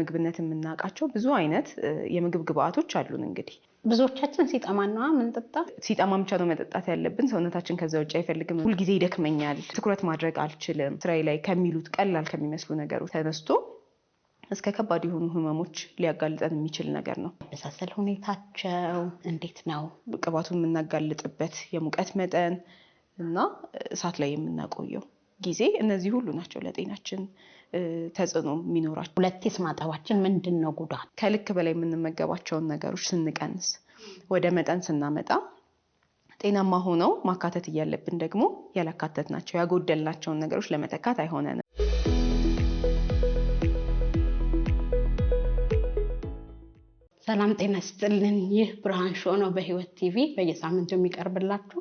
በምግብነት የምናውቃቸው ብዙ አይነት የምግብ ግብአቶች አሉን። እንግዲህ ብዙዎቻችን ሲጠማና ምንጠጣ ሲጠማ ብቻ ነው መጠጣት ያለብን። ሰውነታችን ከዛ ውጭ አይፈልግም። ሁሉ ጊዜ ይደክመኛል፣ ትኩረት ማድረግ አልችልም፣ ስራዬ ላይ ከሚሉት ቀላል ከሚመስሉ ነገሮች ተነስቶ እስከ ከባድ የሆኑ ህመሞች ሊያጋልጠን የሚችል ነገር ነው። በሳሰል ሁኔታቸው እንዴት ነው? ቅባቱን የምናጋልጥበት የሙቀት መጠን እና እሳት ላይ የምናቆየው ጊዜ፣ እነዚህ ሁሉ ናቸው ለጤናችን ተጽዕኖ የሚኖራቸው። ሁለቴስ ማጠባችን ምንድነው ጉዳት? ከልክ በላይ የምንመገባቸውን ነገሮች ስንቀንስ ወደ መጠን ስናመጣ ጤናማ ሆነው ማካተት እያለብን ደግሞ ያላካተትናቸው ያጎደልናቸውን ነገሮች ለመተካት አይሆነንም። ሰላም ጤና ይስጥልን። ይህ ብርሃን ሾው ነው በህይወት ቲቪ በየሳምንቱ የሚቀርብላችሁ።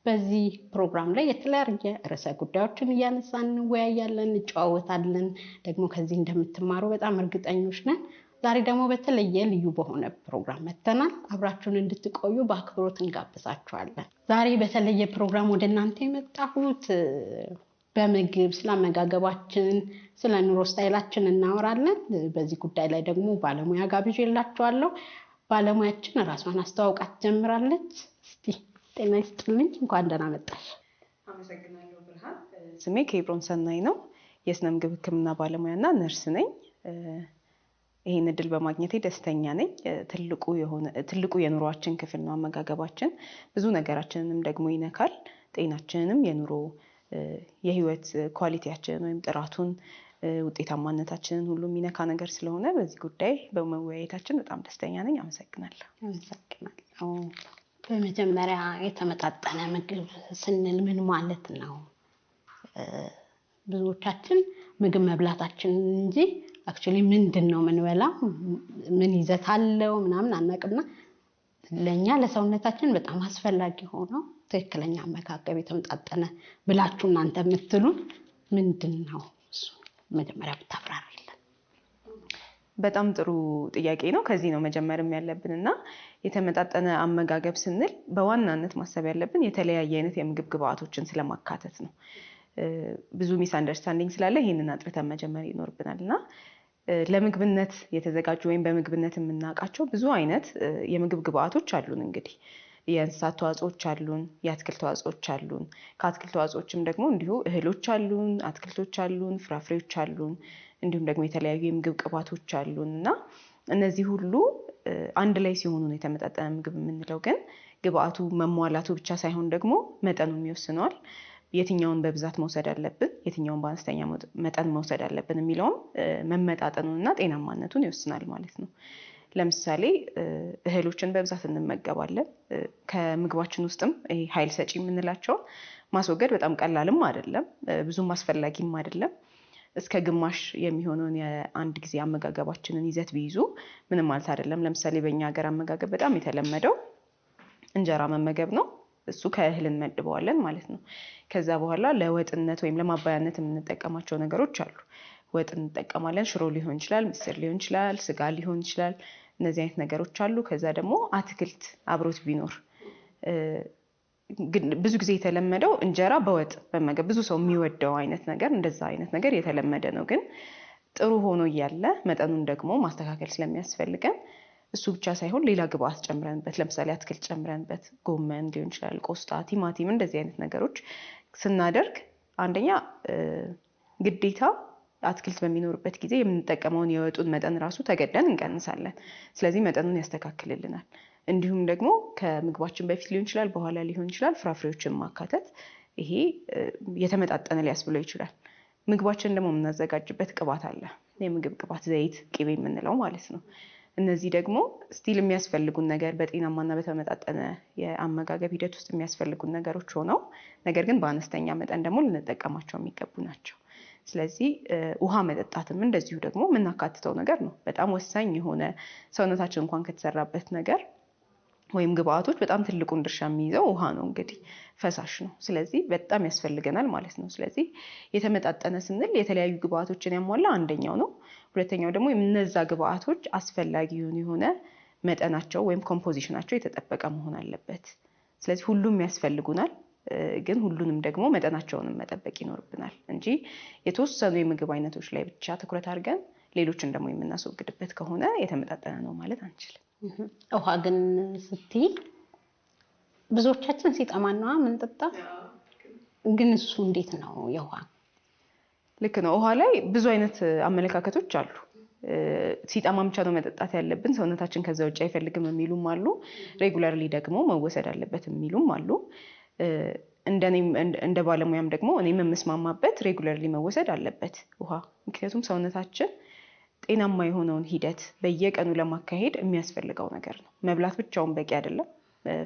በዚህ ፕሮግራም ላይ የተለያየ ርዕሰ ጉዳዮችን እያነሳን እንወያያለን፣ እንጨዋወታለን። ደግሞ ከዚህ እንደምትማሩ በጣም እርግጠኞች ነን። ዛሬ ደግሞ በተለየ ልዩ በሆነ ፕሮግራም መተናል። አብራችሁን እንድትቆዩ በአክብሮት እንጋብዛችኋለን። ዛሬ በተለየ ፕሮግራም ወደ እናንተ የመጣሁት በምግብ ስላመጋገባችን ስለ ኑሮ ስታይላችን እናወራለን። በዚህ ጉዳይ ላይ ደግሞ ባለሙያ ጋብዤላችኋለሁ። ባለሙያችን ራሷን አስተዋውቃ ትጀምራለች። እስቲ ጤና ይስጥልኝ፣ እንኳን ደህና መጣሽ። አመሰግናለሁ ብርሃን። ስሜ ኬብሮን ሰናይ ነው። የስነ ምግብ ህክምና ባለሙያና ነርስ ነኝ። ይሄን እድል በማግኘቴ ደስተኛ ነኝ። ትልቁ የኑሮአችን ክፍል ነው አመጋገባችን። ብዙ ነገራችንንም ደግሞ ይነካል። ጤናችንንም የህይወት ኳሊቲያችንን ወይም ጥራቱን ውጤታማነታችንን ሁሉ የሚነካ ነገር ስለሆነ በዚህ ጉዳይ በመወያየታችን በጣም ደስተኛ ነኝ። አመሰግናለሁ። በመጀመሪያ የተመጣጠነ ምግብ ስንል ምን ማለት ነው? ብዙዎቻችን ምግብ መብላታችን እንጂ አክቹሊ ምንድነው የምንበላው ምን ይዘት አለው ምናምን አናውቅምና ለኛ ለሰውነታችን በጣም አስፈላጊ ሆኖ ትክክለኛ አመጋገብ የተመጣጠነ ብላችሁ እናንተ የምትሉት ምንድነው? እሱ መጀመሪያ ብታብራሪልን። በጣም ጥሩ ጥያቄ ነው። ከዚህ ነው መጀመርም ያለብንና የተመጣጠነ አመጋገብ ስንል በዋናነት ማሰብ ያለብን የተለያየ አይነት የምግብ ግብአቶችን ስለማካተት ነው። ብዙ ሚስ አንደርስታንዲንግ ስላለ ይሄንን አጥርተን መጀመር ይኖርብናልና ለምግብነት የተዘጋጁ ወይም በምግብነት የምናውቃቸው ብዙ አይነት የምግብ ግብአቶች አሉን። እንግዲህ የእንስሳት ተዋጽኦች አሉን፣ የአትክልት ተዋጽኦች አሉን። ከአትክልት ተዋጽኦችም ደግሞ እንዲሁ እህሎች አሉን፣ አትክልቶች አሉን፣ ፍራፍሬዎች አሉን፣ እንዲሁም ደግሞ የተለያዩ የምግብ ቅባቶች አሉን እና እነዚህ ሁሉ አንድ ላይ ሲሆኑ ነው የተመጣጠነ ምግብ የምንለው። ግን ግብአቱ መሟላቱ ብቻ ሳይሆን ደግሞ መጠኑም ይወስነዋል። የትኛውን በብዛት መውሰድ አለብን፣ የትኛውን በአነስተኛ መጠን መውሰድ አለብን የሚለውም መመጣጠኑንና ጤናማነቱን ይወስናል ማለት ነው። ለምሳሌ እህሎችን በብዛት እንመገባለን። ከምግባችን ውስጥም ኃይል ሰጪ የምንላቸውን ማስወገድ በጣም ቀላልም አይደለም፣ ብዙም አስፈላጊም አይደለም። እስከ ግማሽ የሚሆነውን የአንድ ጊዜ አመጋገባችንን ይዘት ቢይዙ ምንም ማለት አይደለም። ለምሳሌ በእኛ ሀገር አመጋገብ በጣም የተለመደው እንጀራ መመገብ ነው። እሱ ከእህል እንመድበዋለን ማለት ነው። ከዛ በኋላ ለወጥነት ወይም ለማባያነት የምንጠቀማቸው ነገሮች አሉ። ወጥ እንጠቀማለን። ሽሮ ሊሆን ይችላል፣ ምስር ሊሆን ይችላል፣ ስጋ ሊሆን ይችላል። እነዚህ አይነት ነገሮች አሉ። ከዛ ደግሞ አትክልት አብሮት ቢኖር። ብዙ ጊዜ የተለመደው እንጀራ በወጥ መመገብ ብዙ ሰው የሚወደው አይነት ነገር፣ እንደዛ አይነት ነገር የተለመደ ነው። ግን ጥሩ ሆኖ እያለ መጠኑን ደግሞ ማስተካከል ስለሚያስፈልገን እሱ ብቻ ሳይሆን ሌላ ግብአት ጨምረንበት፣ ለምሳሌ አትክልት ጨምረንበት ጎመን ሊሆን ይችላል፣ ቆስጣ፣ ቲማቲም እንደዚህ አይነት ነገሮች ስናደርግ አንደኛ ግዴታ አትክልት በሚኖርበት ጊዜ የምንጠቀመውን የወጡን መጠን ራሱ ተገደን እንቀንሳለን። ስለዚህ መጠኑን ያስተካክልልናል። እንዲሁም ደግሞ ከምግባችን በፊት ሊሆን ይችላል፣ በኋላ ሊሆን ይችላል፣ ፍራፍሬዎችን ማካተት ይሄ የተመጣጠነ ሊያስብለው ይችላል። ምግባችን ደግሞ የምናዘጋጅበት ቅባት አለ። የምግብ ቅባት፣ ዘይት፣ ቅቤ የምንለው ማለት ነው። እነዚህ ደግሞ ስቲል የሚያስፈልጉን ነገር በጤናማና በተመጣጠነ የአመጋገብ ሂደት ውስጥ የሚያስፈልጉን ነገሮች ሆነው ነገር ግን በአነስተኛ መጠን ደግሞ ልንጠቀማቸው የሚገቡ ናቸው። ስለዚህ ውሃ መጠጣትም እንደዚሁ ደግሞ የምናካትተው ነገር ነው። በጣም ወሳኝ የሆነ ሰውነታችን እንኳን ከተሰራበት ነገር ወይም ግብአቶች በጣም ትልቁን ድርሻ የሚይዘው ውሃ ነው። እንግዲህ ፈሳሽ ነው። ስለዚህ በጣም ያስፈልገናል ማለት ነው። ስለዚህ የተመጣጠነ ስንል የተለያዩ ግብአቶችን ያሟላ አንደኛው ነው። ሁለተኛው ደግሞ እነዛ ግብአቶች አስፈላጊ የሆነ መጠናቸው ወይም ኮምፖዚሽናቸው የተጠበቀ መሆን አለበት። ስለዚህ ሁሉም ያስፈልጉናል፣ ግን ሁሉንም ደግሞ መጠናቸውንም መጠበቅ ይኖርብናል እንጂ የተወሰኑ የምግብ አይነቶች ላይ ብቻ ትኩረት አድርገን ሌሎችን ደግሞ የምናስወግድበት ከሆነ የተመጣጠነ ነው ማለት አንችልም። ውሃ ግን ስትይ ብዙዎቻችን ሲጠማን ነው የምንጠጣ። ግን እሱ እንዴት ነው የውሃ? ልክ ነው። ውሃ ላይ ብዙ አይነት አመለካከቶች አሉ። ሲጠማን ብቻ ነው መጠጣት ያለብን፣ ሰውነታችን ከዛ ውጭ አይፈልግም የሚሉም አሉ። ሬጉላርሊ ደግሞ መወሰድ አለበት የሚሉም አሉ። እንደኔም እንደ ባለሙያም ደግሞ እኔም የምስማማበት ሬጉላርሊ መወሰድ አለበት ውሃ። ምክንያቱም ሰውነታችን ጤናማ የሆነውን ሂደት በየቀኑ ለማካሄድ የሚያስፈልገው ነገር ነው። መብላት ብቻውን በቂ አይደለም፣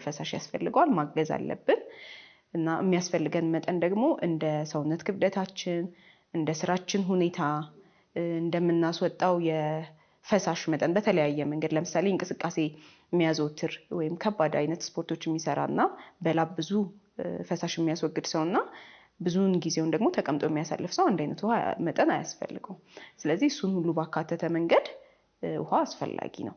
ፈሳሽ ያስፈልገዋል፣ ማገዝ አለብን እና የሚያስፈልገን መጠን ደግሞ እንደ ሰውነት ክብደታችን፣ እንደ ስራችን ሁኔታ፣ እንደምናስወጣው የፈሳሽ መጠን በተለያየ መንገድ ለምሳሌ እንቅስቃሴ የሚያዘወትር ወይም ከባድ አይነት ስፖርቶች የሚሰራና በላብ ብዙ ፈሳሽ የሚያስወግድ ሰውና ብዙውን ጊዜውን ደግሞ ተቀምጦ የሚያሳልፍ ሰው አንድ አይነት ውሃ መጠን አያስፈልገውም። ስለዚህ እሱን ሁሉ ባካተተ መንገድ ውሃ አስፈላጊ ነው።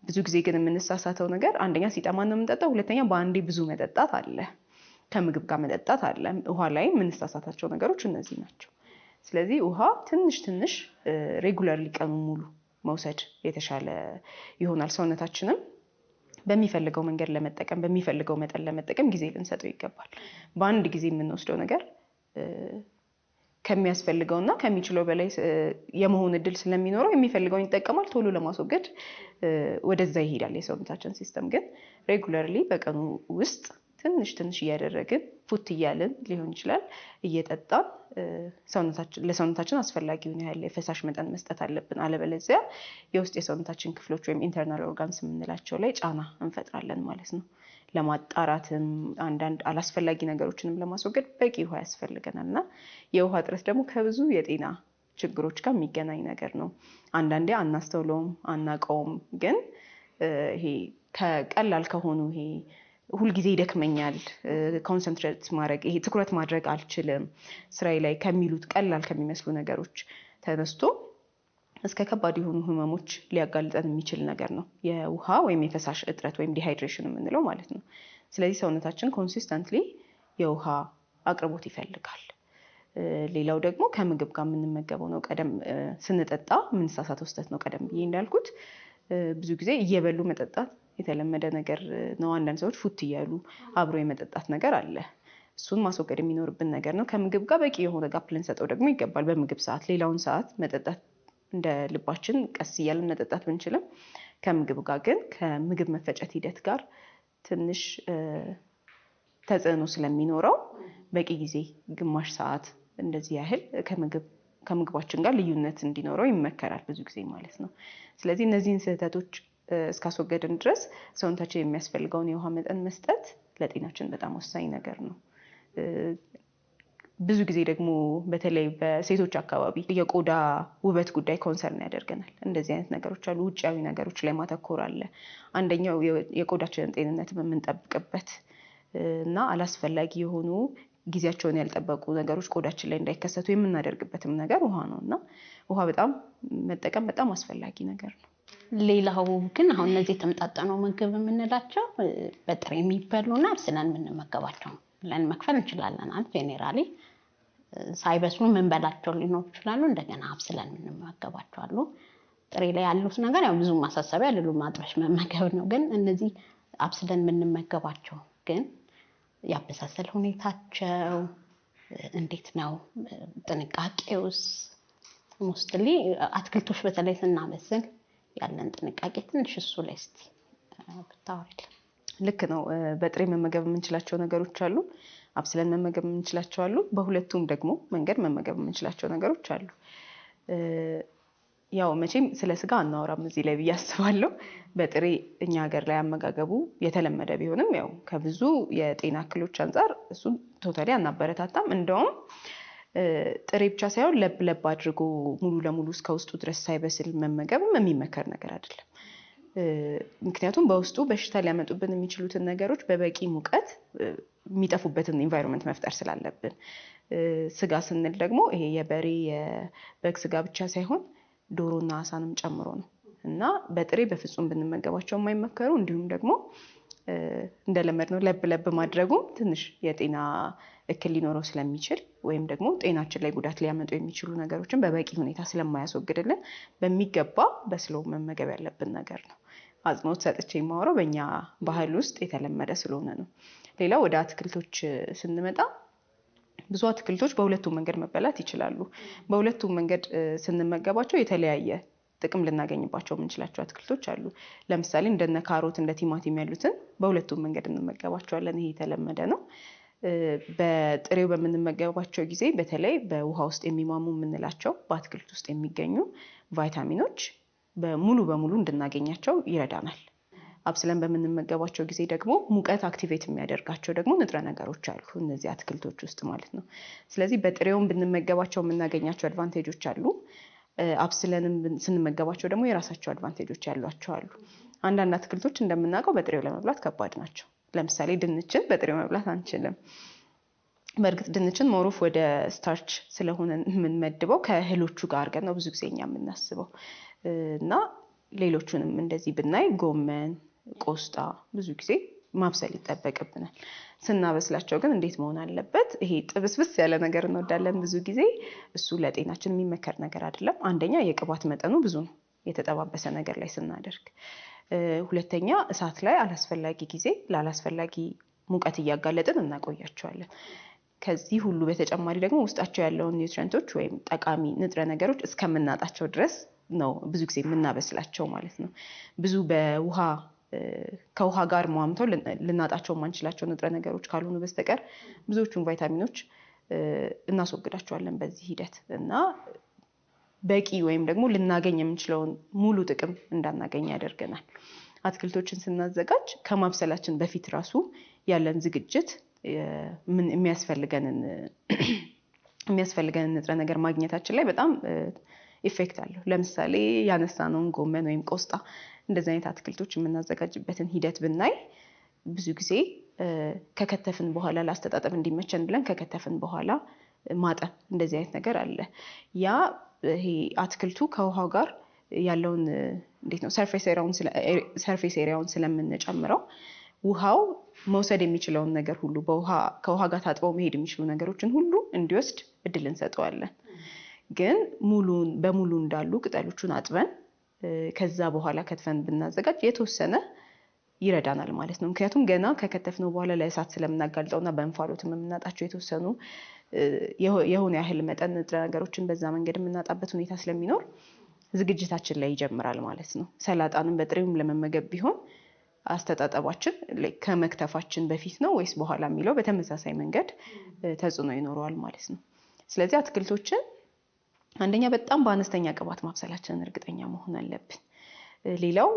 ብዙ ጊዜ ግን የምንሳሳተው ነገር አንደኛ ሲጠማን ነው የምንጠጣው፣ ሁለተኛ በአንዴ ብዙ መጠጣት አለ፣ ከምግብ ጋር መጠጣት አለ። ውሃ ላይ የምንሳሳታቸው ነገሮች እነዚህ ናቸው። ስለዚህ ውሃ ትንሽ ትንሽ ሬጉላርሊ ቀኑን ሙሉ መውሰድ የተሻለ ይሆናል። ሰውነታችንም በሚፈልገው መንገድ ለመጠቀም በሚፈልገው መጠን ለመጠቀም ጊዜ ልንሰጠው ይገባል። በአንድ ጊዜ የምንወስደው ነገር ከሚያስፈልገውና ከሚችለው በላይ የመሆን እድል ስለሚኖረው የሚፈልገውን ይጠቀማል፣ ቶሎ ለማስወገድ ወደዛ ይሄዳል የሰውነታችን ሲስተም። ግን ሬጉላርሊ በቀኑ ውስጥ ትንሽ ትንሽ እያደረግን ፉት እያልን ሊሆን ይችላል እየጠጣን ለሰውነታችን አስፈላጊውን ያህል የፈሳሽ መጠን መስጠት አለብን። አለበለዚያ የውስጥ የሰውነታችን ክፍሎች ወይም ኢንተርናል ኦርጋንስ የምንላቸው ላይ ጫና እንፈጥራለን ማለት ነው። ለማጣራትም አንዳንድ አላስፈላጊ ነገሮችንም ለማስወገድ በቂ ውሃ ያስፈልገናል እና የውሃ እጥረት ደግሞ ከብዙ የጤና ችግሮች ጋር የሚገናኝ ነገር ነው። አንዳንዴ አናስተውለውም፣ አናውቀውም። ግን ይሄ ከቀላል ከሆኑ ይሄ ሁልጊዜ ይደክመኛል፣ ኮንሰንትሬት ማድረግ ይሄ ትኩረት ማድረግ አልችልም ስራዬ ላይ ከሚሉት ቀላል ከሚመስሉ ነገሮች ተነስቶ እስከ ከባድ የሆኑ ህመሞች ሊያጋልጠን የሚችል ነገር ነው የውሃ ወይም የፈሳሽ እጥረት ወይም ዲሃይድሬሽን የምንለው ማለት ነው። ስለዚህ ሰውነታችን ኮንሲስተንትሊ የውሃ አቅርቦት ይፈልጋል። ሌላው ደግሞ ከምግብ ጋር የምንመገበው ነው። ቀደም ስንጠጣ የምንሳሳተው ስህተት ነው። ቀደም ብዬ እንዳልኩት ብዙ ጊዜ እየበሉ መጠጣት የተለመደ ነገር ነው። አንዳንድ ሰዎች ፉት እያሉ አብሮ የመጠጣት ነገር አለ። እሱን ማስወገድ የሚኖርብን ነገር ነው። ከምግብ ጋር በቂ የሆነ ጋፕ ልንሰጠው ደግሞ ይገባል። በምግብ ሰዓት ሌላውን ሰዓት መጠጣት እንደ ልባችን ቀስ እያልን መጠጣት ብንችልም ከምግብ ጋር ግን ከምግብ መፈጨት ሂደት ጋር ትንሽ ተጽዕኖ ስለሚኖረው በቂ ጊዜ ግማሽ ሰዓት እንደዚህ ያህል ከምግባችን ጋር ልዩነት እንዲኖረው ይመከራል ብዙ ጊዜ ማለት ነው። ስለዚህ እነዚህን ስህተቶች እስካስወገድን ድረስ ሰውነታችን የሚያስፈልገውን የውሃ መጠን መስጠት ለጤናችን በጣም ወሳኝ ነገር ነው። ብዙ ጊዜ ደግሞ በተለይ በሴቶች አካባቢ የቆዳ ውበት ጉዳይ ኮንሰርን ያደርገናል። እንደዚህ አይነት ነገሮች አሉ። ውጫዊ ነገሮች ላይ ማተኮር አለ። አንደኛው የቆዳችንን ጤንነት የምንጠብቅበት እና አላስፈላጊ የሆኑ ጊዜያቸውን ያልጠበቁ ነገሮች ቆዳችን ላይ እንዳይከሰቱ የምናደርግበትም ነገር ውሃ ነው እና ውሃ በጣም መጠቀም በጣም አስፈላጊ ነገር ነው። ሌላው ግን አሁን እነዚህ የተመጣጠነው ምግብ የምንላቸው በጥሬ የሚበሉና አብስለን የምንመገባቸው ብለን መክፈል እንችላለን። ጄኔራሊ ሳይበስሉ የምንበላቸው ሊኖሩ ይችላሉ። እንደገና አብስለን የምንመገባቸው አሉ። ጥሬ ላይ ያሉት ነገር ያው ብዙ ማሳሰቢያ አይደሉም፣ ማጥበሽ መመገብ ነው። ግን እነዚህ አብስለን የምንመገባቸው ግን ያበሳሰል ሁኔታቸው እንዴት ነው? ጥንቃቄውስ? ሞስትሊ አትክልቶች በተለይ ስናበስል ያለን ጥንቃቄ ትንሽ እሱ ላይ እስቲ ብታወሪልን። ልክ ነው። በጥሬ መመገብ የምንችላቸው ነገሮች አሉ፣ አብስለን መመገብ የምንችላቸው አሉ። በሁለቱም ደግሞ መንገድ መመገብ የምንችላቸው ነገሮች አሉ። ያው መቼም ስለ ስጋ አናወራም እዚህ ላይ ብዬ አስባለሁ። በጥሬ እኛ ሀገር ላይ አመጋገቡ የተለመደ ቢሆንም ያው ከብዙ የጤና እክሎች አንጻር እሱን ቶታሊ አናበረታታም። እንደውም ጥሬ ብቻ ሳይሆን ለብ ለብ አድርጎ ሙሉ ለሙሉ እስከ ውስጡ ድረስ ሳይበስል መመገብም የሚመከር ነገር አይደለም። ምክንያቱም በውስጡ በሽታ ሊያመጡብን የሚችሉትን ነገሮች በበቂ ሙቀት የሚጠፉበትን ኢንቫይሮንመንት መፍጠር ስላለብን፣ ስጋ ስንል ደግሞ ይሄ የበሬ የበግ ስጋ ብቻ ሳይሆን ዶሮና አሳንም ጨምሮ ነው እና በጥሬ በፍጹም ብንመገባቸው የማይመከሩ እንዲሁም ደግሞ እንደለመድነው ለብ ለብ ማድረጉ ትንሽ የጤና እክል ሊኖረው ስለሚችል ወይም ደግሞ ጤናችን ላይ ጉዳት ሊያመጡ የሚችሉ ነገሮችን በበቂ ሁኔታ ስለማያስወግድልን በሚገባ በስሎ መመገብ ያለብን ነገር ነው። አጽንኦት ሰጥቼ የማወራው በእኛ ባህል ውስጥ የተለመደ ስለሆነ ነው። ሌላው ወደ አትክልቶች ስንመጣ ብዙ አትክልቶች በሁለቱም መንገድ መበላት ይችላሉ። በሁለቱም መንገድ ስንመገባቸው የተለያየ ጥቅም ልናገኝባቸው የምንችላቸው አትክልቶች አሉ። ለምሳሌ እንደነ ካሮት፣ እንደ ቲማቲም ያሉትን በሁለቱም መንገድ እንመገባቸዋለን። ይሄ የተለመደ ነው። በጥሬው በምንመገባቸው ጊዜ በተለይ በውሃ ውስጥ የሚሟሙ የምንላቸው በአትክልት ውስጥ የሚገኙ ቫይታሚኖች ሙሉ በሙሉ እንድናገኛቸው ይረዳናል። አብስለን በምንመገባቸው ጊዜ ደግሞ ሙቀት አክቲቬት የሚያደርጋቸው ደግሞ ንጥረ ነገሮች አሉ እነዚህ አትክልቶች ውስጥ ማለት ነው። ስለዚህ በጥሬውም ብንመገባቸው የምናገኛቸው አድቫንቴጆች አሉ። አብስለንም ስንመገባቸው ደግሞ የራሳቸው አድቫንቴጆች ያሏቸው አሉ። አንዳንድ አትክልቶች እንደምናውቀው በጥሬው ለመብላት ከባድ ናቸው። ለምሳሌ ድንችን በጥሬው መብላት አንችልም። በእርግጥ ድንችን ሞሮፍ ወደ ስታርች ስለሆነ የምንመድበው ከእህሎቹ ጋር አድርገን ነው ብዙ ጊዜ እኛ የምናስበው እና ሌሎቹንም እንደዚህ ብናይ ጎመን፣ ቆስጣ ብዙ ጊዜ ማብሰል ይጠበቅብናል። ስናበስላቸው ግን እንዴት መሆን አለበት? ይሄ ጥብስብስ ያለ ነገር እንወዳለን ብዙ ጊዜ። እሱ ለጤናችን የሚመከር ነገር አይደለም። አንደኛ የቅባት መጠኑ ብዙ ነው የተጠባበሰ ነገር ላይ ስናደርግ። ሁለተኛ እሳት ላይ አላስፈላጊ ጊዜ ላላስፈላጊ ሙቀት እያጋለጥን እናቆያቸዋለን። ከዚህ ሁሉ በተጨማሪ ደግሞ ውስጣቸው ያለውን ኒውትሪየንቶች ወይም ጠቃሚ ንጥረ ነገሮች እስከምናጣቸው ድረስ ነው ብዙ ጊዜ የምናበስላቸው ማለት ነው። ብዙ ከውሃ ጋር ሟምተው ልናጣቸው የማንችላቸው ንጥረ ነገሮች ካልሆኑ በስተቀር ብዙዎቹን ቫይታሚኖች እናስወግዳቸዋለን በዚህ ሂደት እና በቂ ወይም ደግሞ ልናገኝ የምንችለውን ሙሉ ጥቅም እንዳናገኝ ያደርገናል። አትክልቶችን ስናዘጋጅ ከማብሰላችን በፊት ራሱ ያለን ዝግጅት የሚያስፈልገንን ንጥረ ነገር ማግኘታችን ላይ በጣም ኢፌክት አለው። ለምሳሌ ያነሳነውን ጎመን ወይም ቆስጣ እንደዚህ አይነት አትክልቶች የምናዘጋጅበትን ሂደት ብናይ ብዙ ጊዜ ከከተፍን በኋላ ለአስተጣጠብ እንዲመቸን ብለን ከከተፍን በኋላ ማጠብ እንደዚህ አይነት ነገር አለ። ያ ይሄ አትክልቱ ከውሃው ጋር ያለውን እንዴት ነው ሰርፌስ ኤሪያውን ስለምንጨምረው ውሃው መውሰድ የሚችለውን ነገር ሁሉ ከውሃ ጋር ታጥበው መሄድ የሚችሉ ነገሮችን ሁሉ እንዲወስድ እድል እንሰጠዋለን። ግን በሙሉ እንዳሉ ቅጠሎቹን አጥበን ከዛ በኋላ ከትፈን ብናዘጋጅ የተወሰነ ይረዳናል ማለት ነው። ምክንያቱም ገና ከከተፍነው በኋላ ለእሳት ስለምናጋልጠውና በእንፋሎትም የምናጣቸው የተወሰኑ የሆነ ያህል መጠን ንጥረ ነገሮችን በዛ መንገድ የምናጣበት ሁኔታ ስለሚኖር ዝግጅታችን ላይ ይጀምራል ማለት ነው። ሰላጣንም በጥሬውም ለመመገብ ቢሆን አስተጣጠባችን ከመክተፋችን በፊት ነው ወይስ በኋላ የሚለው በተመሳሳይ መንገድ ተጽዕኖ ይኖረዋል ማለት ነው። ስለዚህ አትክልቶችን አንደኛ በጣም በአነስተኛ ቅባት ማብሰላችንን እርግጠኛ መሆን አለብን። ሌላው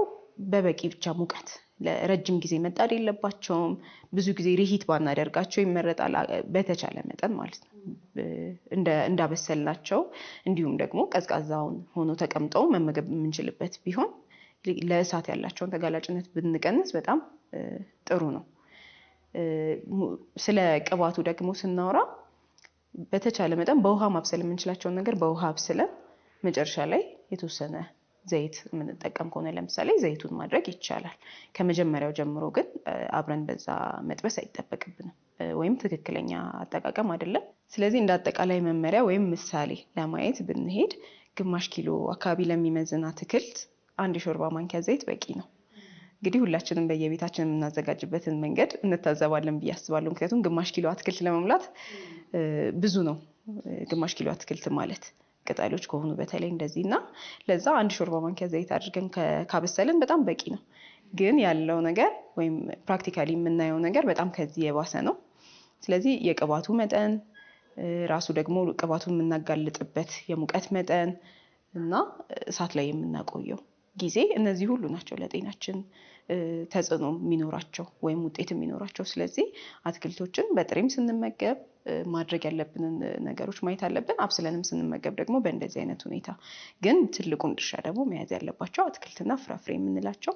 በበቂ ብቻ ሙቀት ለረጅም ጊዜ መጣድ የለባቸውም። ብዙ ጊዜ ሪሂት ባናደርጋቸው ይመረጣል በተቻለ መጠን ማለት ነው። እንዳበሰልናቸው እንዲሁም ደግሞ ቀዝቃዛውን ሆኖ ተቀምጠው መመገብ የምንችልበት ቢሆን ለእሳት ያላቸውን ተጋላጭነት ብንቀንስ በጣም ጥሩ ነው። ስለ ቅባቱ ደግሞ ስናወራ በተቻለ መጠን በውሃ ማብሰል የምንችላቸውን ነገር በውሃ አብስለን መጨረሻ ላይ የተወሰነ ዘይት የምንጠቀም ከሆነ ለምሳሌ ዘይቱን ማድረግ ይቻላል። ከመጀመሪያው ጀምሮ ግን አብረን በዛ መጥበስ አይጠበቅብንም ወይም ትክክለኛ አጠቃቀም አይደለም። ስለዚህ እንደ አጠቃላይ መመሪያ ወይም ምሳሌ ለማየት ብንሄድ ግማሽ ኪሎ አካባቢ ለሚመዝን አትክልት 1 የሾርባ ማንኪያ ዘይት በቂ ነው። እንግዲህ ሁላችንም በየቤታችን የምናዘጋጅበትን መንገድ እንታዘባለን ብዬ አስባለሁ። ምክንያቱም ግማሽ ኪሎ አትክልት ለመሙላት ብዙ ነው። ግማሽ ኪሎ አትክልት ማለት ቅጠሎች ከሆኑ በተለይ እንደዚህ እና ለዛ 1 ሾርባ ማንኪያ ዘይት አድርገን ካበሰልን በጣም በቂ ነው። ግን ያለው ነገር ወይም ፕራክቲካሊ የምናየው ነገር በጣም ከዚህ የባሰ ነው። ስለዚህ የቅባቱ መጠን ራሱ ደግሞ ቅባቱን የምናጋልጥበት የሙቀት መጠን እና እሳት ላይ የምናቆየው ጊዜ እነዚህ ሁሉ ናቸው ለጤናችን ተጽዕኖ የሚኖራቸው ወይም ውጤት የሚኖራቸው። ስለዚህ አትክልቶችን በጥሬም ስንመገብ ማድረግ ያለብንን ነገሮች ማየት አለብን። አብስለንም ስንመገብ ደግሞ በእንደዚህ አይነት ሁኔታ። ግን ትልቁን ድርሻ ደግሞ መያዝ ያለባቸው አትክልትና ፍራፍሬ የምንላቸው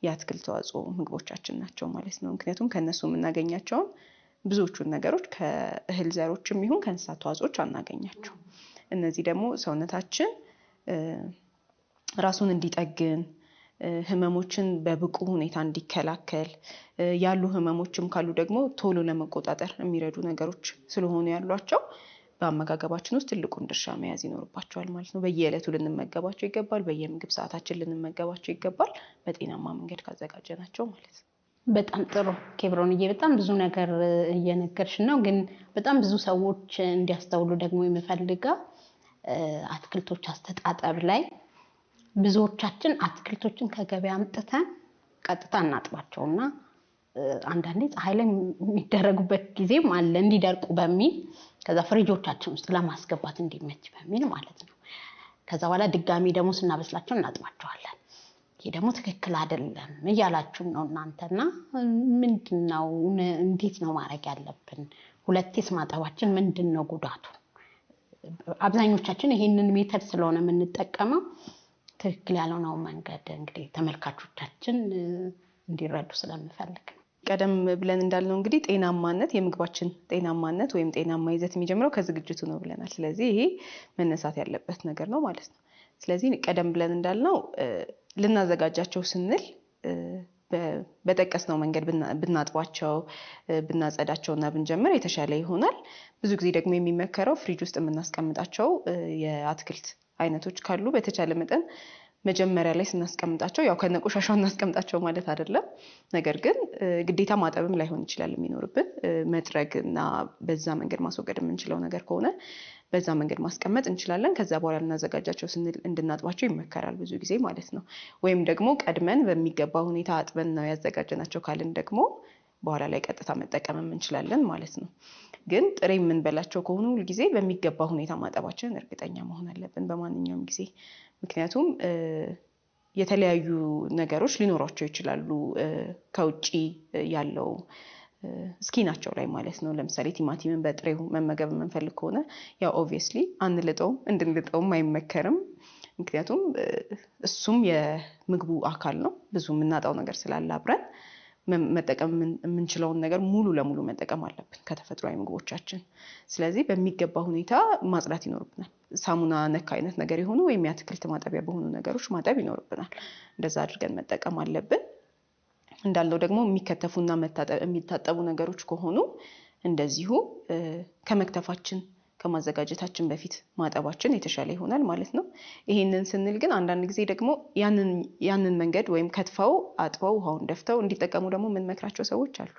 የአትክልት ተዋጽኦ ምግቦቻችን ናቸው ማለት ነው። ምክንያቱም ከእነሱ የምናገኛቸውን ብዙዎቹን ነገሮች ከእህል ዘሮችም ይሁን ከእንስሳት ተዋጽኦች አናገኛቸው። እነዚህ ደግሞ ሰውነታችን ራሱን እንዲጠግን ህመሞችን በብቁ ሁኔታ እንዲከላከል ያሉ ህመሞችም ካሉ ደግሞ ቶሎ ለመቆጣጠር የሚረዱ ነገሮች ስለሆኑ ያሏቸው በአመጋገባችን ውስጥ ትልቁን ድርሻ መያዝ ይኖርባቸዋል ማለት ነው። በየዕለቱ ልንመገባቸው ይገባል። በየምግብ ሰዓታችን ልንመገባቸው ይገባል። በጤናማ መንገድ ካዘጋጀናቸው ማለት ነው። በጣም ጥሩ ኬብሮንዬ፣ በጣም ብዙ ነገር እየነገርሽ ነው። ግን በጣም ብዙ ሰዎች እንዲያስተውሉ ደግሞ የምፈልገው አትክልቶች አስተጣጠብ ላይ ብዙዎቻችን አትክልቶችን ከገበያ አምጥተን ቀጥታ እናጥባቸውና አንዳንዴ ፀሐይ ላይ የሚደረጉበት ጊዜም አለ እንዲደርቁ በሚል ከዛ ፍሪጆቻችን ውስጥ ለማስገባት እንዲመች በሚል ማለት ነው። ከዛ በኋላ ድጋሚ ደግሞ ስናበስላቸው እናጥባቸዋለን። ይሄ ደግሞ ትክክል አይደለም እያላችሁ ነው እናንተና ምንድነው እንዴት ነው ማድረግ ያለብን? ሁለቴስ ማጠባችን ምንድነው ጉዳቱ? አብዛኞቻችን ይሄንን ሜተድ ስለሆነ የምንጠቀመው ትክክል ያልሆነው መንገድ እንግዲህ ተመልካቾቻችን እንዲረዱ ስለምፈልግ ነው። ቀደም ብለን እንዳልነው እንግዲህ ጤናማነት የምግባችን ጤናማነት ወይም ጤናማ ይዘት የሚጀምረው ከዝግጅቱ ነው ብለናል። ስለዚህ ይሄ መነሳት ያለበት ነገር ነው ማለት ነው። ስለዚህ ቀደም ብለን እንዳልነው ልናዘጋጃቸው ስንል በጠቀስነው መንገድ ብናጥባቸው ብናጸዳቸውና ብንጀምር የተሻለ ይሆናል። ብዙ ጊዜ ደግሞ የሚመከረው ፍሪጅ ውስጥ የምናስቀምጣቸው የአትክልት አይነቶች ካሉ በተቻለ መጠን መጀመሪያ ላይ ስናስቀምጣቸው ያው ከነቆሻሻው እናስቀምጣቸው ማለት አይደለም። ነገር ግን ግዴታ ማጠብም ላይሆን ይችላል የሚኖርብን መጥረግ እና በዛ መንገድ ማስወገድ የምንችለው ነገር ከሆነ በዛ መንገድ ማስቀመጥ እንችላለን። ከዛ በኋላ ልናዘጋጃቸው ስንል እንድናጥባቸው ይመከራል ብዙ ጊዜ ማለት ነው። ወይም ደግሞ ቀድመን በሚገባ ሁኔታ አጥበን ነው ያዘጋጀናቸው ካልን ደግሞ በኋላ ላይ ቀጥታ መጠቀም እንችላለን ማለት ነው። ግን ጥሬ የምንበላቸው ከሆኑ ሁል ጊዜ በሚገባ ሁኔታ ማጠባችንን እርግጠኛ መሆን አለብን በማንኛውም ጊዜ። ምክንያቱም የተለያዩ ነገሮች ሊኖሯቸው ይችላሉ ከውጪ ያለው ስኪናቸው ላይ ማለት ነው። ለምሳሌ ቲማቲምን በጥሬው መመገብ የምንፈልግ ከሆነ ያው ኦብቪየስሊ አንልጠውም፣ እንድንልጠውም አይመከርም። ምክንያቱም እሱም የምግቡ አካል ነው። ብዙ የምናጣው ነገር ስላለ አብረን መጠቀም የምንችለውን ነገር ሙሉ ለሙሉ መጠቀም አለብን ከተፈጥሯዊ ምግቦቻችን። ስለዚህ በሚገባ ሁኔታ ማጽዳት ይኖርብናል። ሳሙና ነክ አይነት ነገር የሆኑ ወይም የአትክልት ማጠቢያ በሆኑ ነገሮች ማጠብ ይኖርብናል። እንደዛ አድርገን መጠቀም አለብን። እንዳልነው ደግሞ የሚከተፉና የሚታጠቡ ነገሮች ከሆኑ እንደዚሁ ከመክተፋችን ከማዘጋጀታችን በፊት ማጠባችን የተሻለ ይሆናል ማለት ነው። ይሄንን ስንል ግን አንዳንድ ጊዜ ደግሞ ያንን መንገድ ወይም ከትፈው አጥበው ውሃውን ደፍተው እንዲጠቀሙ ደግሞ የምንመክራቸው ሰዎች አሉ።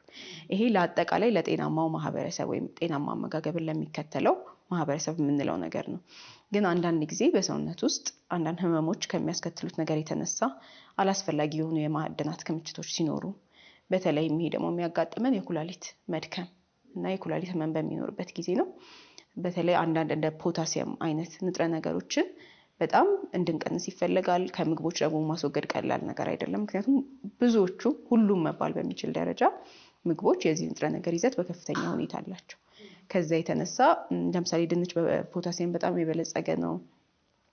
ይሄ ለአጠቃላይ ለጤናማው ማህበረሰብ ወይም ጤናማ አመጋገብን ለሚከተለው ማህበረሰብ የምንለው ነገር ነው። ግን አንዳንድ ጊዜ በሰውነት ውስጥ አንዳንድ ህመሞች ከሚያስከትሉት ነገር የተነሳ አላስፈላጊ የሆኑ የማዕድናት ክምችቶች ሲኖሩ፣ በተለይም ይሄ ደግሞ የሚያጋጥመን የኩላሊት መድከም እና የኩላሊት ህመም በሚኖርበት ጊዜ ነው። በተለይ አንዳንድ እንደ ፖታሲየም አይነት ንጥረ ነገሮችን በጣም እንድንቀንስ ይፈልጋል። ከምግቦች ደግሞ ማስወገድ ቀላል ነገር አይደለም። ምክንያቱም ብዙዎቹ ሁሉም መባል በሚችል ደረጃ ምግቦች የዚህ ንጥረ ነገር ይዘት በከፍተኛ ሁኔታ አላቸው። ከዛ የተነሳ ለምሳሌ ድንች በፖታሲየም በጣም የበለጸገ ነው።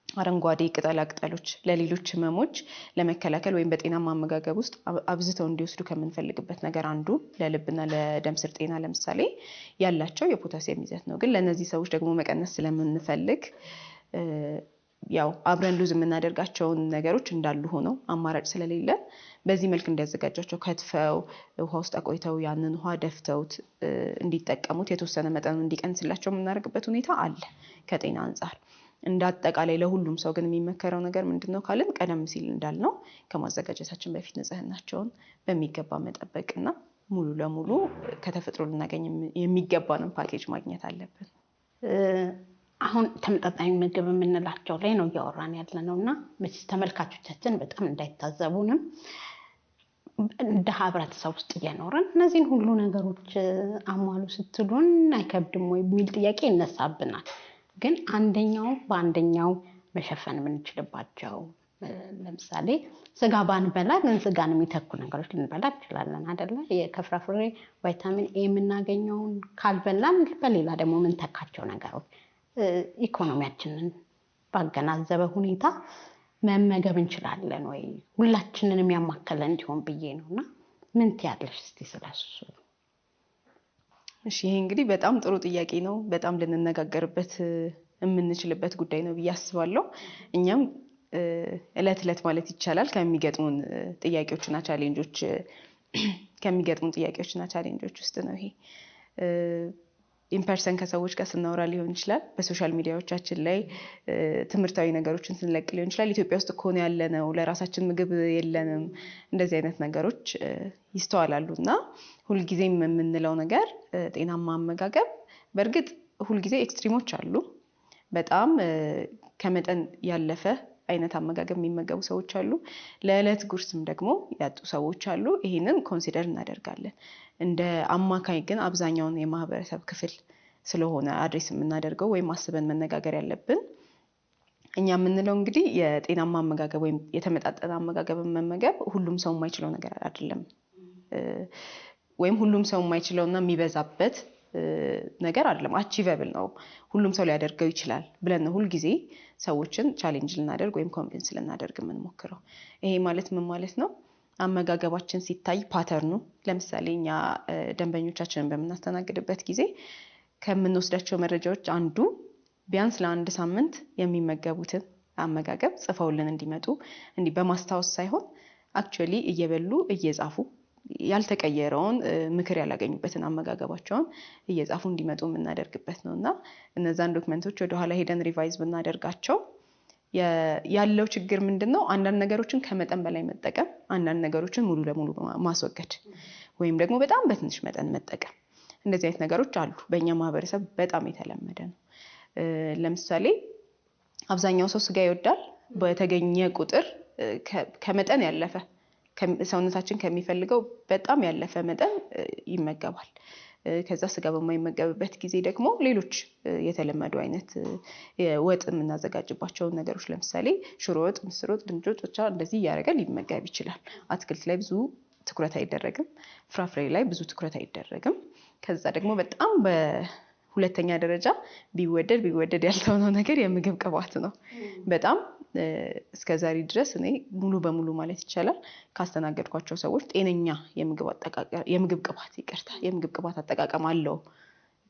አረንጓዴ ቅጠላ ቅጠሎች ለሌሎች ህመሞች ለመከላከል ወይም በጤናማ አመጋገብ ውስጥ አብዝተው እንዲወስዱ ከምንፈልግበት ነገር አንዱ ለልብና ለደም ስር ጤና ለምሳሌ ያላቸው የፖታሲየም ይዘት ነው። ግን ለነዚህ ሰዎች ደግሞ መቀነስ ስለምንፈልግ ያው አብረን ሉዝ የምናደርጋቸውን ነገሮች እንዳሉ ሆነው አማራጭ ስለሌለ በዚህ መልክ እንዲያዘጋጃቸው ከትፈው ውሃ ውስጥ አቆይተው ያንን ውሃ ደፍተውት እንዲጠቀሙት የተወሰነ መጠኑ እንዲቀንስላቸው የምናደርግበት ሁኔታ አለ ከጤና አንጻር። እንደ አጠቃላይ ለሁሉም ሰው ግን የሚመከረው ነገር ምንድነው ካልን ቀደም ሲል እንዳልነው ከማዘጋጀታችን በፊት ንጽህናቸውን በሚገባ መጠበቅና ሙሉ ለሙሉ ከተፈጥሮ ልናገኝ የሚገባንን ፓኬጅ ማግኘት አለብን። አሁን ተመጣጣኝ ምግብ የምንላቸው ላይ ነው እያወራን ያለነው እና መቼስ ተመልካቾቻችን በጣም እንዳይታዘቡንም እንደ ህብረተሰብ ውስጥ እየኖርን እነዚህን ሁሉ ነገሮች አሟሉ ስትሉን አይከብድም ወይ የሚል ጥያቄ ይነሳብናል። ግን አንደኛው በአንደኛው መሸፈን የምንችልባቸው ለምሳሌ ስጋ ባንበላ ግን ስጋን የሚተኩ ነገሮች ልንበላ እንችላለን አይደለ? ከፍራፍሬ ቫይታሚን ኤ የምናገኘውን ካልበላን በሌላ ደግሞ የምንተካቸው ነገሮች ኢኮኖሚያችንን ባገናዘበ ሁኔታ መመገብ እንችላለን ወይ? ሁላችንን የሚያማከለ እንዲሆን ብዬ ነውና ምን ትያለሽ እስቲ ስለሱ? እሺ ይሄ እንግዲህ በጣም ጥሩ ጥያቄ ነው። በጣም ልንነጋገርበት የምንችልበት ጉዳይ ነው ብዬ አስባለሁ። እኛም እለት ማለት ይቻላል ከሚገጥሙን ጥያቄዎችና ቻሌንጆች ውስጥ ነው ይሄ። ኢንፐርሰን ከሰዎች ጋር ስናወራ ሊሆን ይችላል፣ በሶሻል ሚዲያዎቻችን ላይ ትምህርታዊ ነገሮችን ስንለቅ ሊሆን ይችላል። ኢትዮጵያ ውስጥ እኮ ነው ያለነው፣ ለራሳችን ምግብ የለንም፣ እንደዚህ አይነት ነገሮች ይስተዋላሉ። እና ሁልጊዜም የምንለው ነገር ጤናማ አመጋገብ፣ በእርግጥ ሁልጊዜ ኤክስትሪሞች አሉ። በጣም ከመጠን ያለፈ አይነት አመጋገብ የሚመገቡ ሰዎች አሉ። ለዕለት ጉርስም ደግሞ ያጡ ሰዎች አሉ። ይህንን ኮንሲደር እናደርጋለን። እንደ አማካይ ግን አብዛኛውን የማህበረሰብ ክፍል ስለሆነ አድሬስ የምናደርገው ወይም አስበን መነጋገር ያለብን እኛ የምንለው እንግዲህ የጤናማ አመጋገብ ወይም የተመጣጠነ አመጋገብን መመገብ ሁሉም ሰው የማይችለው ነገር አይደለም። ወይም ሁሉም ሰው የማይችለውና የሚበዛበት ነገር አይደለም። አቺቨብል ነው፣ ሁሉም ሰው ሊያደርገው ይችላል ብለን ነው ሁልጊዜ ሰዎችን ቻሌንጅ ልናደርግ ወይም ኮንቪንስ ልናደርግ የምንሞክረው። ይሄ ማለት ምን ማለት ነው? አመጋገባችን ሲታይ ፓተርኑ፣ ለምሳሌ እኛ ደንበኞቻችንን በምናስተናግድበት ጊዜ ከምንወስዳቸው መረጃዎች አንዱ ቢያንስ ለአንድ ሳምንት የሚመገቡትን አመጋገብ ጽፈውልን እንዲመጡ እንዲህ በማስታወስ ሳይሆን አክቹዋሊ እየበሉ እየጻፉ ያልተቀየረውን ምክር ያላገኙበትን አመጋገባቸውን እየጻፉ እንዲመጡ የምናደርግበት ነው። እና እነዛን ዶክመንቶች ወደኋላ ሄደን ሪቫይዝ ብናደርጋቸው ያለው ችግር ምንድነው? አንዳንድ ነገሮችን ከመጠን በላይ መጠቀም፣ አንዳንድ ነገሮችን ሙሉ ለሙሉ ማስወገድ ወይም ደግሞ በጣም በትንሽ መጠን መጠቀም፣ እንደዚህ አይነት ነገሮች አሉ። በእኛ ማህበረሰብ በጣም የተለመደ ነው። ለምሳሌ አብዛኛው ሰው ስጋ ይወዳል። በተገኘ ቁጥር ከመጠን ያለፈ ሰውነታችን ከሚፈልገው በጣም ያለፈ መጠን ይመገባል። ከዛ ስጋ በማይመገብበት ጊዜ ደግሞ ሌሎች የተለመዱ አይነት ወጥ የምናዘጋጅባቸውን ነገሮች ለምሳሌ ሽሮ ወጥ፣ ምስር ወጥ፣ ድንች ወጥ ብቻ እንደዚህ እያደረገ ሊመገብ ይችላል። አትክልት ላይ ብዙ ትኩረት አይደረግም። ፍራፍሬ ላይ ብዙ ትኩረት አይደረግም። ከዛ ደግሞ በጣም በሁለተኛ ደረጃ ቢወደድ ያልተሆነው ነገር የምግብ ቅባት ነው። በጣም እስከዛሬ ድረስ እኔ ሙሉ በሙሉ ማለት ይቻላል ካስተናገድኳቸው ሰዎች ጤነኛ የምግብ ቅባት አጠቃቀም አለው